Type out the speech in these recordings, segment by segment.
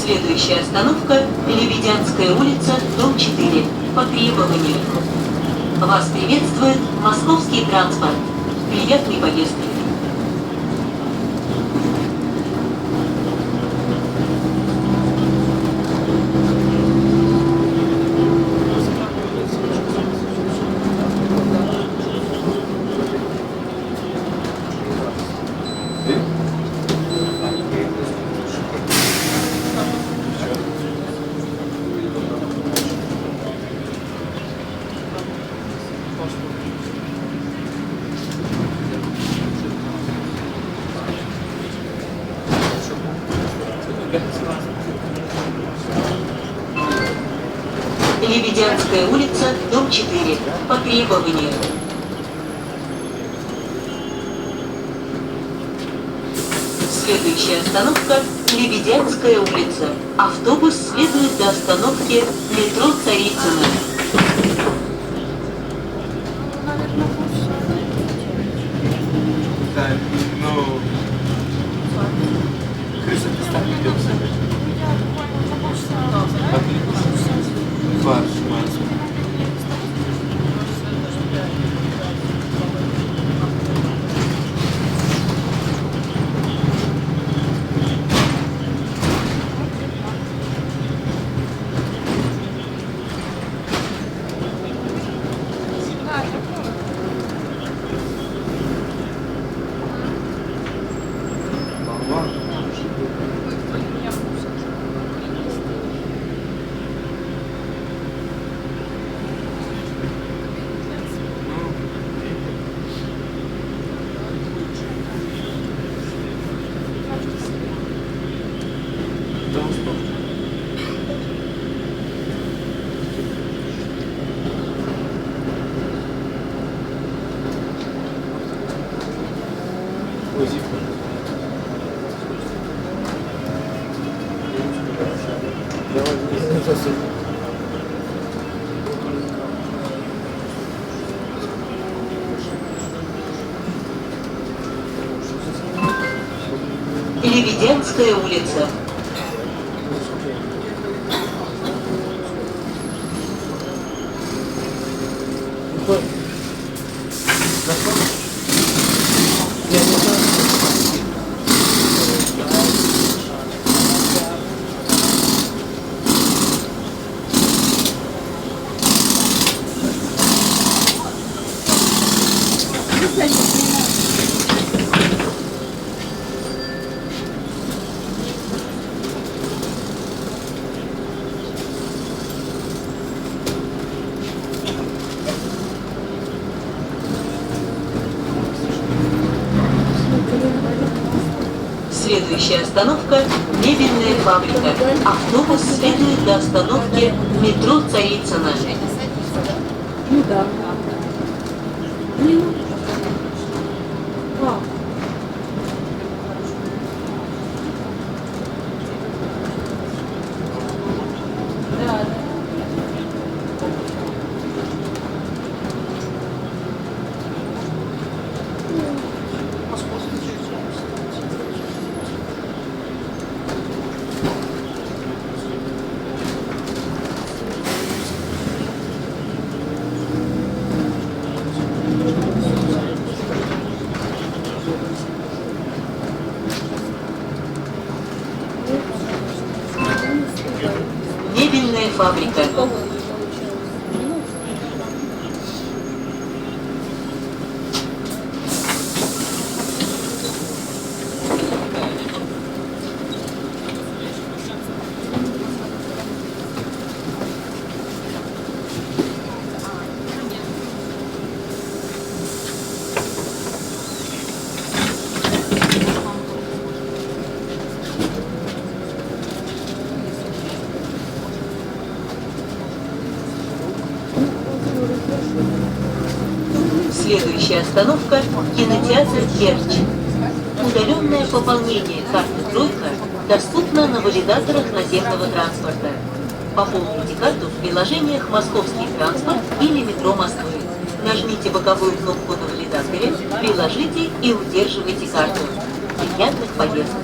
Следующая остановка – Лебедянская улица, дом 4, по требованию. Вас приветствует московский транспорт. Приятной поездки! Лебедянская улица, дом 4, по требованию. Следующая остановка – Лебедянская улица. Автобус следует до остановки метро Царицыно. Лебедянская улица. Следующая остановка – мебельная фабрика. Автобус следует до остановки метро Царицыно. Ну да. Мебельная фабрика. Следующая остановка – кинотеатр «Керчь». Удаленное пополнение карты «Тройка» доступно на валидаторах наземного транспорта. Пополните карту в приложениях «Московский транспорт» или «Метро Москвы». Нажмите боковую кнопку на валидаторе, приложите и удерживайте карту. Приятных поездок!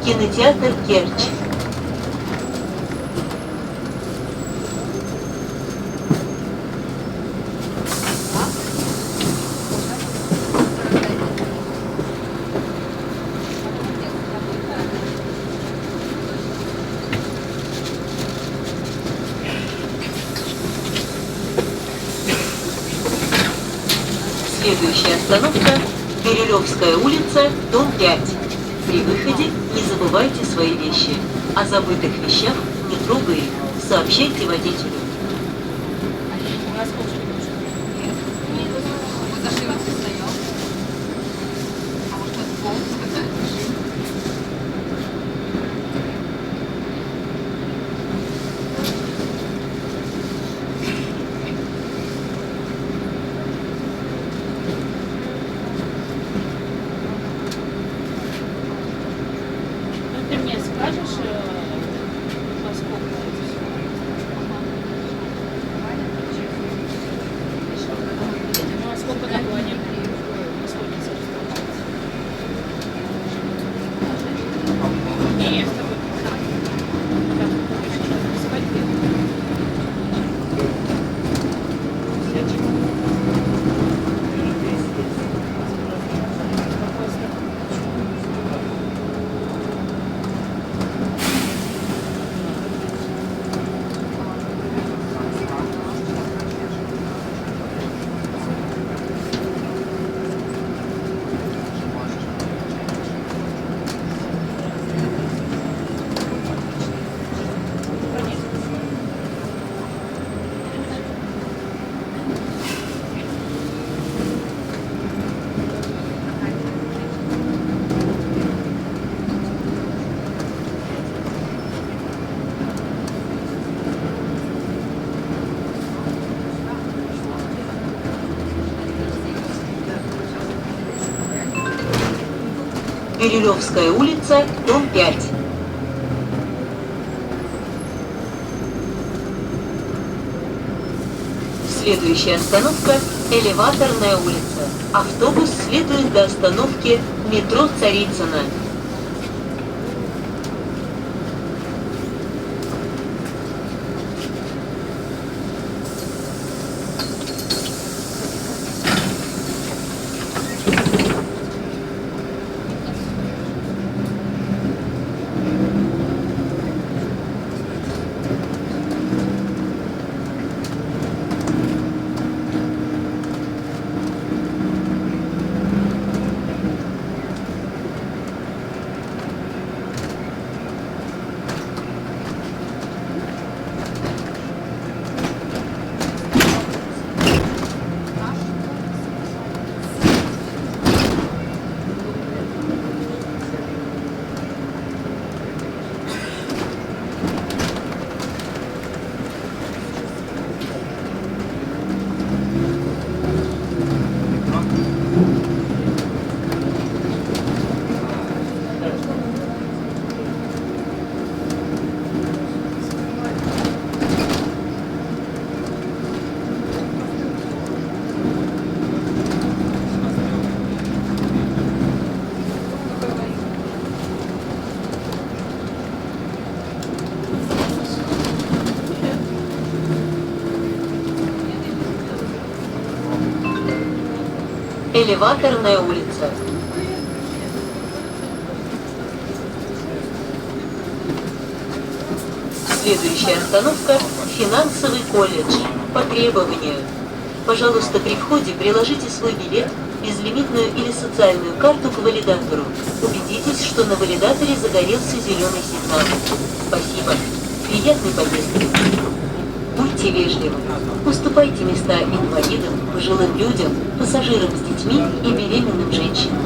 кинотеатр «Керчь». Следующая остановка – Бирюлевская улица, дом 5. При выходе не забывайте свои вещи. О забытых вещах не трогай их, сообщайте водителю. Ну, ты мне скажешь, во сколько это всё? Ну, а сколько названием расходится? Не, я с тобой. Так, сейчас сходи. Бирюлевская улица, дом 5. Следующая остановка – Элеваторная улица. Автобус следует до остановки метро Царицына. Элеваторная улица. Следующая остановка – финансовый колледж. По требованию. Пожалуйста, при входе приложите свой билет, безлимитную или социальную карту к валидатору. Убедитесь, что на валидаторе загорелся зеленый сигнал. Спасибо. Приятной поездки. Будьте вежливы. Уступайте места инвалидам, пожилым людям, пассажирам с детьми и беременным женщинам.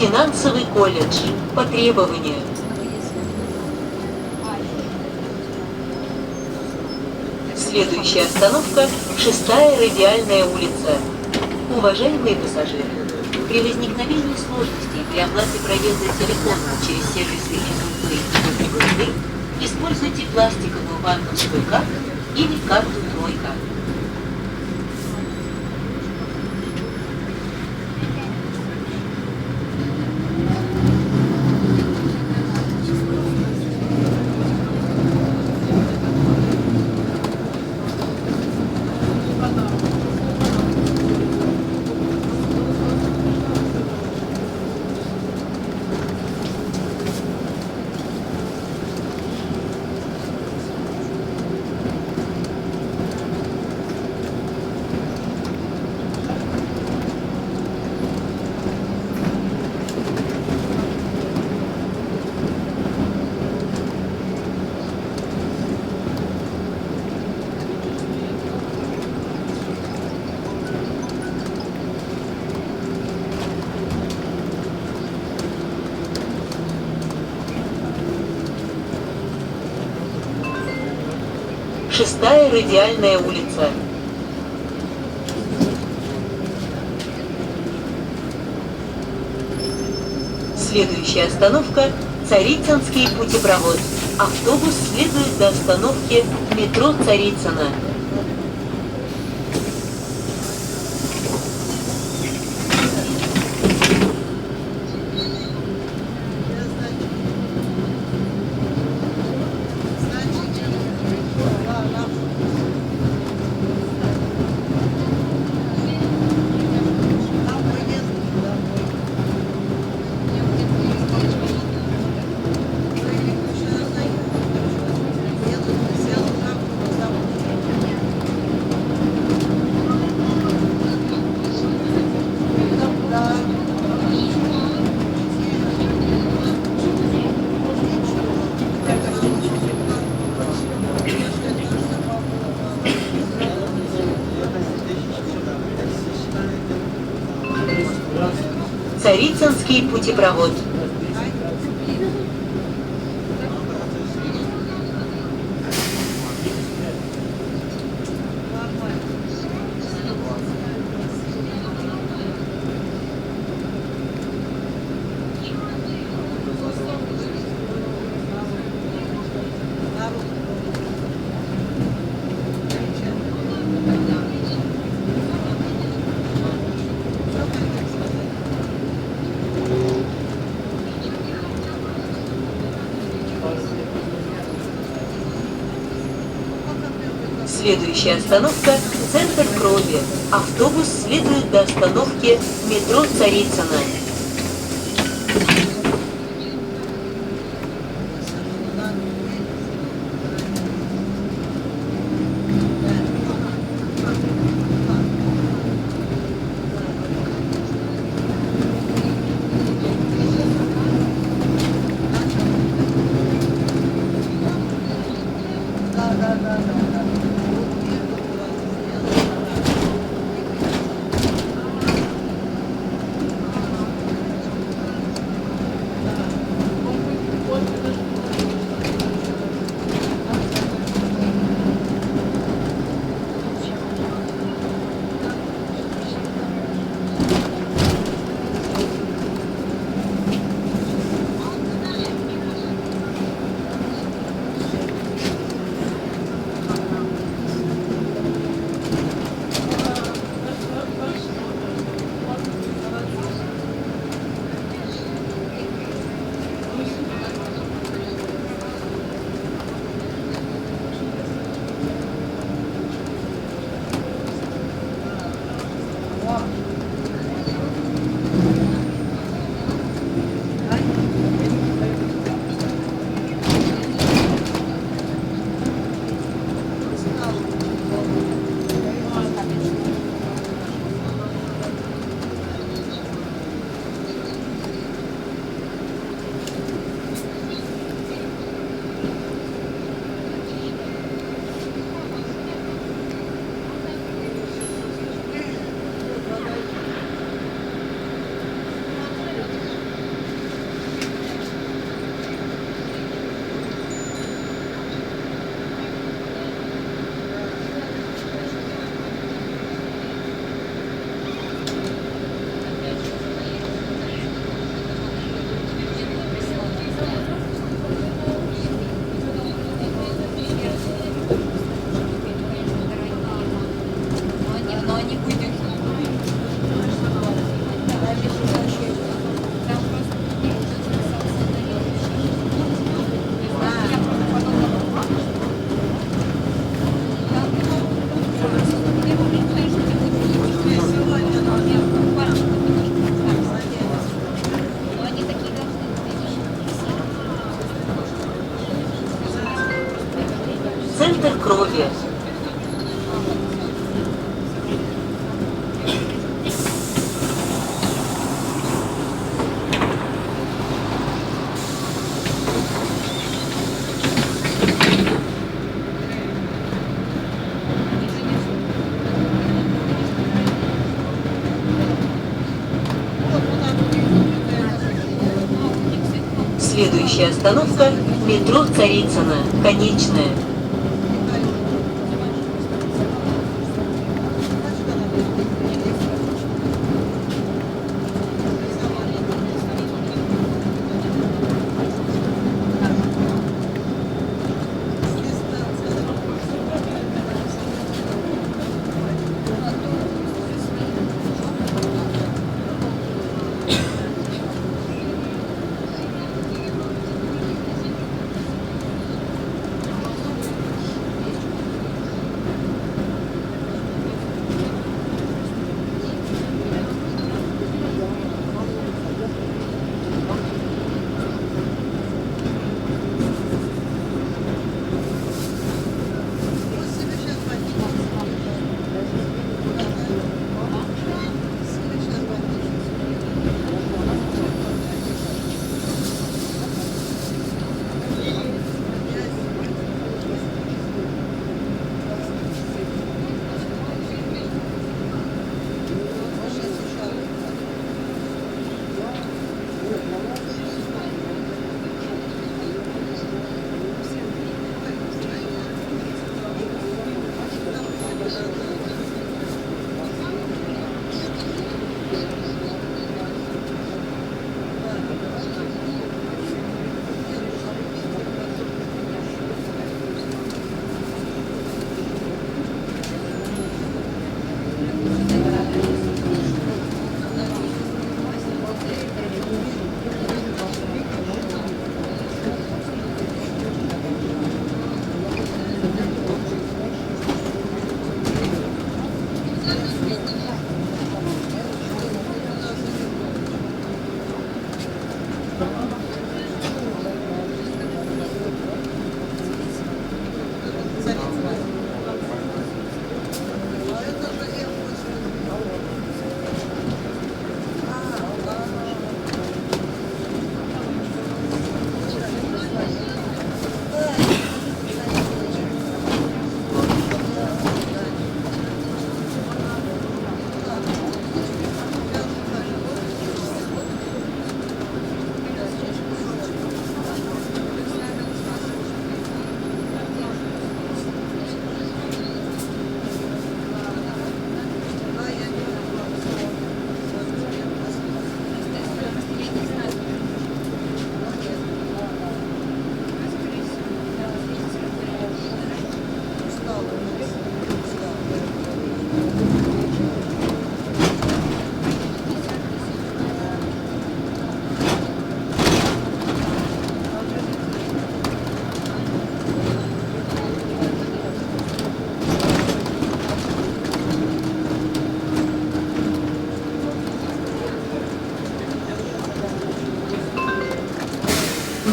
Финансовый колледж. По требованию. Следующая остановка – 6-я Радиальная улица. Уважаемые пассажиры, при возникновении сложностей при оплате проезда телефоном через сервисы ММВ и МВД используйте пластиковую банковскую карту или карту «Тройка». Шестая Радиальная улица. Следующая остановка – Царицынский путепровод. Автобус следует до остановки метро Царицына. Царицынский путепровод. Следующая остановка – центр крови. Автобус следует до остановки метро Царицына. Москве. Следующая остановка – метро Царицыно, конечная.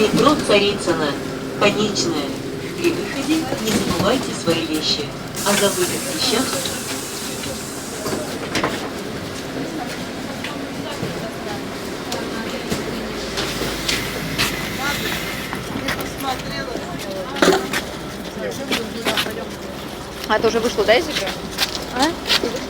Метро Царицыно, конечная. При выходе не забывайте свои вещи. О забытых вещах А это уже вышло, да, из игры? А?